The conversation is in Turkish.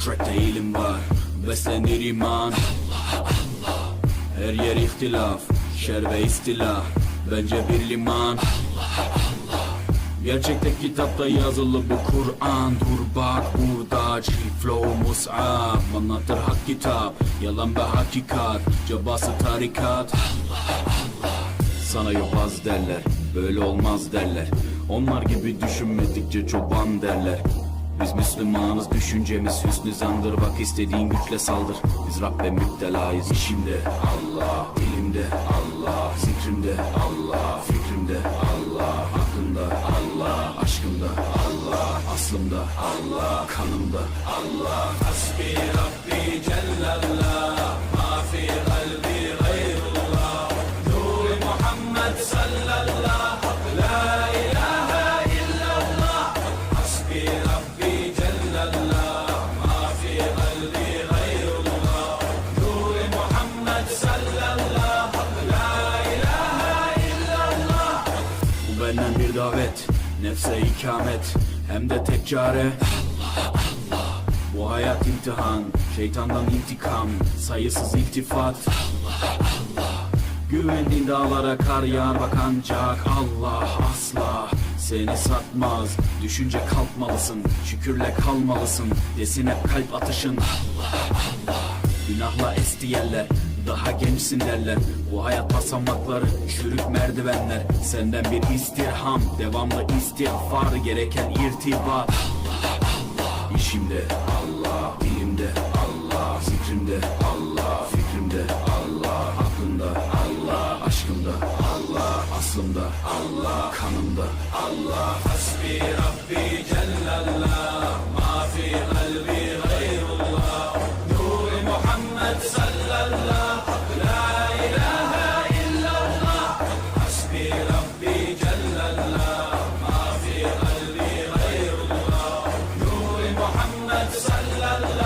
Track'te ilim var, beslenir iman. Her yer ihtilaf, şer ve istila, bence bir liman. Gerçekte kitapta yazılı bu Kur'an. Dur bak burada flow mus'ab, anlatır hak kitap, yalan ve hakikat, cabası tarikat. Sana yobaz derler, böyle olmaz derler. Onlar gibi düşünmedikçe çoban derler. Biz Müslümanız, düşüncemiz hüsnü zandır. Bak istediğin güçle saldır, biz Rabbe müptelayız. İşimde Allah, dilimde Allah, zikrimde Allah, fikrimde Allah, aklımda Allah, aşkımda Allah, aslımda Allah, kanımda Allah. Hasbi Rabbi Cellallah, ma fi kalbi gayrullah. Nur Muhammed sallallahu, la ilahe illallah. Hasbi Rabbi Cellallah, ma fi kalbi gayrullah. Nur Muhammed sallallahu, la ilahe illallah. Bu benden bir davet, nefse ikamet, hem de tek çare Allah. Bu hayat imtihan, şeytandan intikam, sayısız iltifat Allah. Güvendiğin dağlara kar yağar bak ancak Allah asla seni satmaz. Düşünce kalkmalısın, şükürle kalmalısın, desin hep kalp atışın Allah. Günahla esti yerler, daha gençsin derler. Bu hayat basamakları, çürük merdivenler. Senden bir istirham, devamlı istiğfar, gereken irtibat. İşimde Allah, dilimde Allah, zikrimde Allah, fikrimde Allah, aklımda Allah, aşkımda Allah, aslımda Allah, kanımda Allah. Hasbi Rabbi Cellallah, ma fi kalbi gayrullah. Nur Muhammed sallallahu, la ilahe illallah. Hasbi Rabbi Cellallah, ma fi kalbi gayrullah. Nur Muhammed sallallahu.